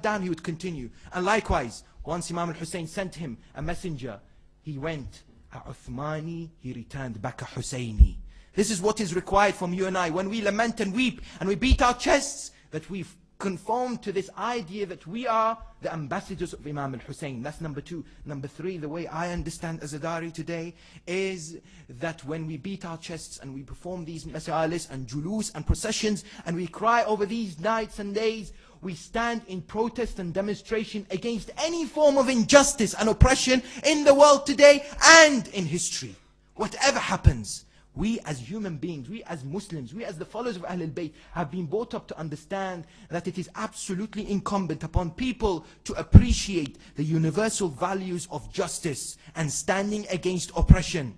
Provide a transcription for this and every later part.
down, he would continue. And likewise, once Imam al-Hussein sent him a messenger, he went, a Uthmani, he returned back a Husseini. This is what is required from you and I. When we lament and weep and we beat our chests, that we've conformed to this idea that we are the ambassadors of Imam al-Hussein. That's number two. Number three, the way I understand azadari today is that when we beat our chests and we perform these masalis and julus and processions and we cry over these nights and days, we stand in protest and demonstration against any form of injustice and oppression in the world today and in history. Whatever happens, we as human beings, we as Muslims, we as the followers of Ahlul Bayt have been brought up to understand that it is absolutely incumbent upon people to appreciate the universal values of justice and standing against oppression.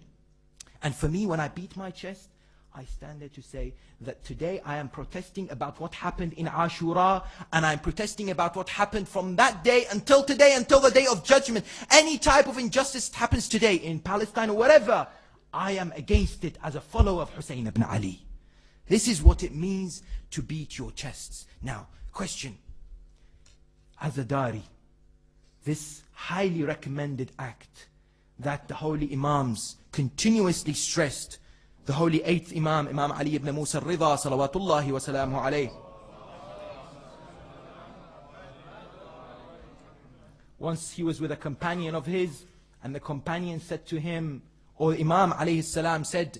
And for me, when I beat my chest, I stand there to say that today I am protesting about what happened in Ashura, and I'm protesting about what happened from that day until today, until the day of judgment. Any type of injustice that happens today in Palestine or wherever, I am against it as a follower of Hussein ibn Ali. This is what it means to beat your chests. Now, question. Azadari, this highly recommended act that the holy Imams continuously stressed, the holy 8th Imam, Imam Ali ibn Musa al-Ridha, salawatullahi wa salamu alayhi. Once he was with a companion of his, and the companion said to him, or Imam alayhi salam said,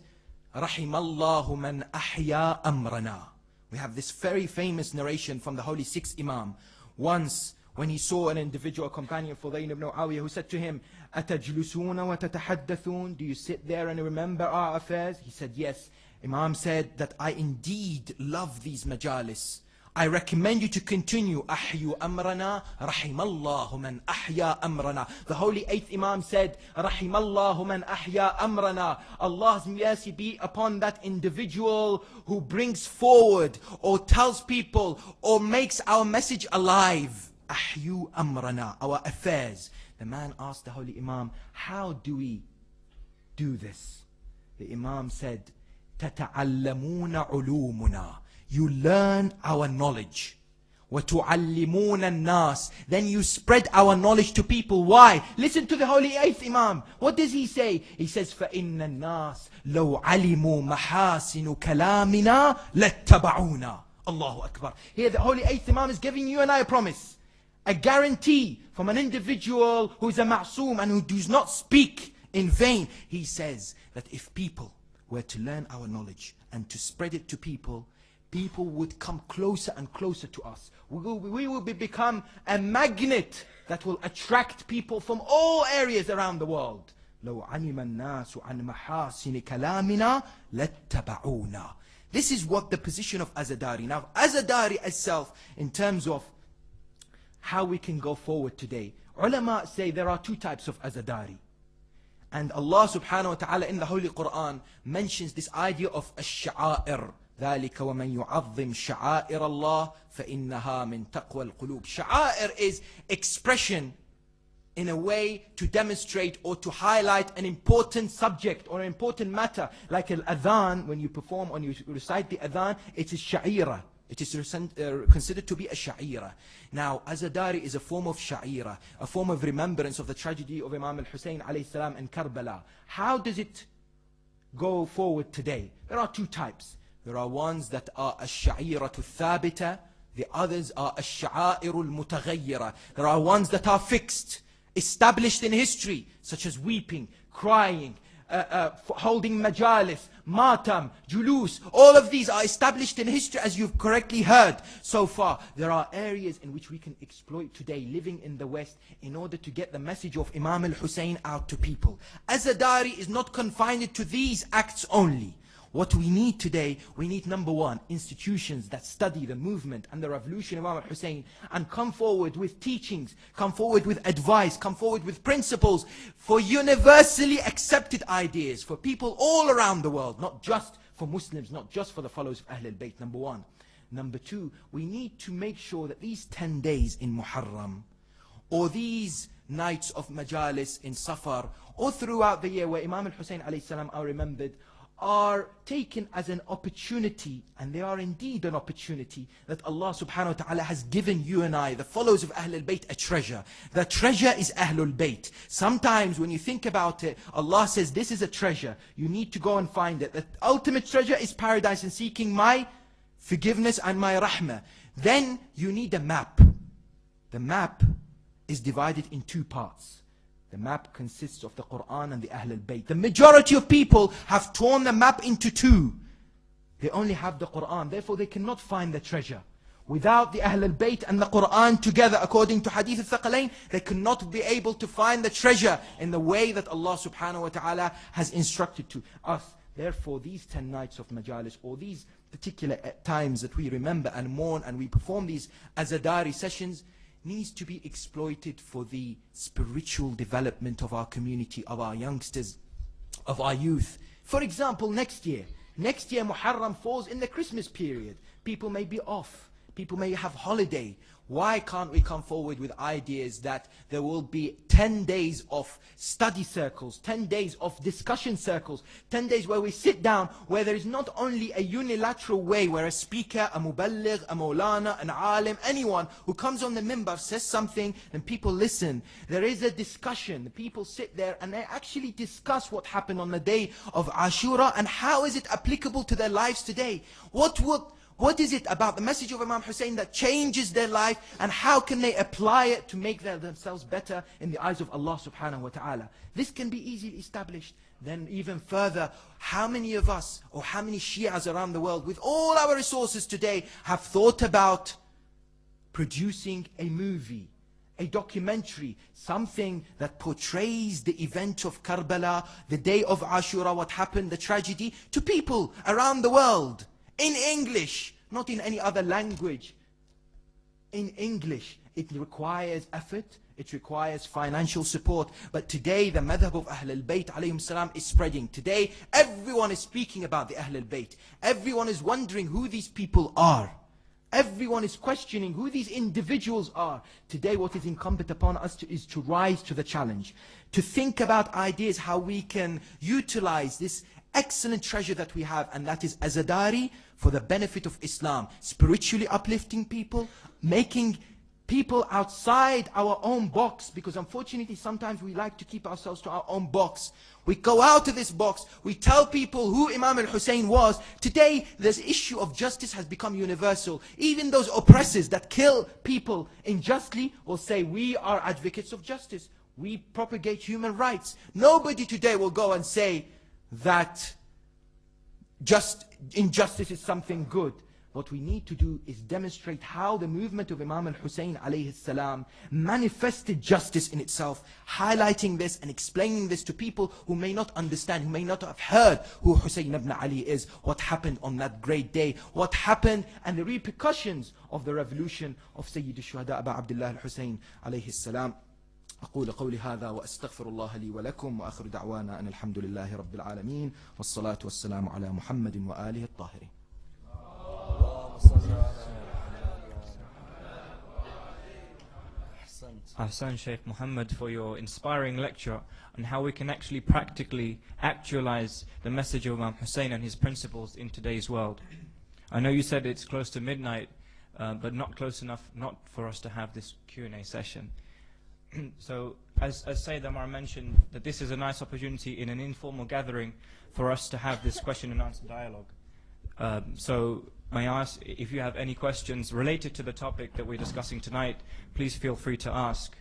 Rahimallahu man ahya amrana. We have this very famous narration from the holy 6th Imam. Once, when he saw an individual companion, Fudayn ibn Muawiyah, who said to him, Atajlusuna wa tatahaddathun? Do you sit there and remember our affairs? He said, yes. Imam said that I indeed love these majalis. I recommend you to continue. Ahyu amrana, rahimallahu man ahya amrana. The holy 8th Imam said, rahimallahu man ahya amrana. Allah's mercy be upon that individual who brings forward or tells people or makes our message alive. Ahyu amrana, our affairs. The man asked the holy Imam, how do we do this? The Imam said, tata'allamuna ulumuna. You learn our knowledge. وَتُعَلِّمُونَ النَّاسِ. Then you spread our knowledge to people. Why? Listen to the holy 8th Imam. What does he say? He says, فَإِنَّ النَّاسِ لَوْ عَلِمُوا مَحَاسِنُ كَلَامِنَا لَاتَّبَعُونَا. Allahu Akbar. Here the holy 8th Imam is giving you and I a promise. A guarantee from an individual who is a ma'soom and who does not speak in vain. He says that if people were to learn our knowledge and to spread it to people, people would come closer and closer to us. We will become a magnet that will attract people from all areas around the world. لو علم الناس عن محاسن كلامنا لاتبعونا. This is what the position of azadari. Now, azadari itself, in terms of how we can go forward today, ulama say there are two types of azadari. And Allah subhanahu wa ta'ala in the Holy Quran mentions this idea of ash-sha'air. ذَلِكَ وَمَنْ يُعَظِّمْ شَعَائِرَ اللَّهِ فَإِنَّهَا مِنْ تَقْوَى الْقُلُوبِ. Sha'air is expression in a way to demonstrate or to highlight an important subject or an important matter. Like al-adhan, when you perform or you recite the adhan, it is sha'ira. It is considered to be a sha'ira. Now, azadari is a form of sha'ira, a form of remembrance of the tragedy of Imam al-Hussein alayhi salam in Karbala. How does it go forward today? There are two types. There are ones that are ash-sha'iratu thabita, the others are ash-sha'airu al-mutaghayyira. There are ones that are fixed, established in history, such as weeping, crying, holding majalis, matam, julus. All of these are established in history, as you've correctly heard so far. There are areas in which we can exploit today, living in the West, in order to get the message of Imam al-Hussein out to people. Azadari is not confined to these acts only. What we need today, we need number one, institutions that study the movement and the revolution of Imam al-Hussein and come forward with teachings, come forward with advice, come forward with principles for universally accepted ideas for people all around the world, not just for Muslims, not just for the followers of Ahlul Bayt, number one. Number two, we need to make sure that these 10 days in Muharram, or these nights of majalis in Safar, or throughout the year where Imam al-Hussein alayhi salam are remembered, are taken as an opportunity, and they are indeed an opportunity, that Allah subhanahu wa ta'ala has given you and I, the followers of Ahlul Bayt, a treasure. The treasure is Ahlul Bayt. Sometimes when you think about it, Allah says this is a treasure. You need to go and find it. The ultimate treasure is paradise and seeking my forgiveness and my rahmah. Then you need a map. The map is divided in two parts. The map consists of the Quran and the Ahlul Bayt. The majority of people have torn the map into two. They only have the Quran, therefore they cannot find the treasure. Without the Ahlul Bayt and the Quran together, according to Hadith al-Thaqalain, they cannot be able to find the treasure in the way that Allah subhanahu wa ta'ala has instructed to us. Therefore, these 10 nights of majalis, or these particular times that we remember and mourn and we perform these azadari sessions, needs to be exploited for the spiritual development of our community, of our youngsters, of our youth. For example, next year Muharram falls in the Christmas period. People may be off, people may have holiday. Why can't we come forward with ideas that there will be 10 days of study circles, 10 days of discussion circles, 10 days where we sit down, where there is not only a unilateral way where a speaker, a muballigh, a maulana, an alim, anyone who comes on the minbar says something and people listen. There is a discussion. The people sit there and they actually discuss what happened on the day of Ashura and how is it applicable to their lives today. What is it about the message of Imam Hussein that changes their life, and how can they apply it to make themselves better in the eyes of Allah subhanahu wa ta'ala? This can be easily established. Then even further, how many of us, or how many Shias around the world, with all our resources today, have thought about producing a movie, a documentary, something that portrays the event of Karbala, the day of Ashura, what happened, the tragedy, to people around the world? In English, not in any other language. In English. It requires effort, it requires financial support. But today the madhab of Ahlul Bayt alayhim salam is spreading. Today everyone is speaking about the Ahlul Bayt. Everyone is wondering who these people are. Everyone is questioning who these individuals are. Today what is incumbent upon us is to rise to the challenge. To think about ideas how we can utilize this excellent treasure that we have, and that is azadari, for the benefit of Islam. Spiritually uplifting people, making people outside our own box, because unfortunately sometimes we like to keep ourselves to our own box. We go out of this box, we tell people who Imam al-Hussein was. Today this issue of justice has become universal. Even those oppressors that kill people unjustly will say, we are advocates of justice, we propagate human rights. Nobody today will go and say that injustice is something good. What we need to do is demonstrate how the movement of Imam al-Hussein alayhi salam manifested justice in itself, highlighting this and explaining this to people who may not understand, who may not have heard who Hussein ibn Ali is, what happened on that great day, what happened and the repercussions of the revolution of Sayyid al-Shuhada Aba Abdullah al-Hussein alayhi salam. أقول قولي هذا وأستغفر الله لي ولكم وآخر دعوانا أن الحمد لله رب العالمين والصلاة والسلام على محمد وآله الطاهرين. Ahsan Sheikh Muhammad, for your inspiring lecture on how we can actually practically actualize the message of Imam Hussein and his principles in today's world. I know you said it's close to midnight, but not close enough not for us to have this Q&A session. So, as Sayyid Ammar mentioned, that this is a nice opportunity in an informal gathering for us to have this question and answer dialogue. So, may I ask, if you have any questions related to the topic that we're discussing tonight, please feel free to ask.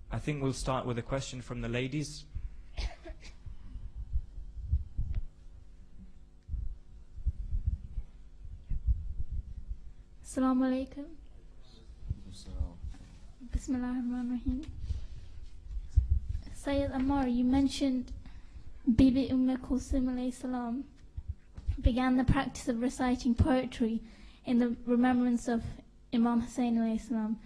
I think we'll start with a question from the ladies. Assalamu Alaikum. Bismillahirrahmanirrahim. Sayyid Ammar, you mentioned Bibi Kulthum alayhi salam began the practice of reciting poetry in the remembrance of Imam Hussein alayhi salam.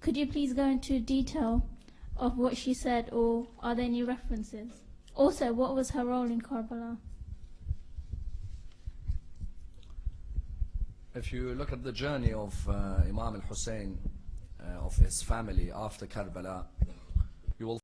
Could you please go into detail of what she said, or are there any references? Also, what was her role in Karbala? If you look at the journey of Imam al-Hussein, of his family after Karbala, you will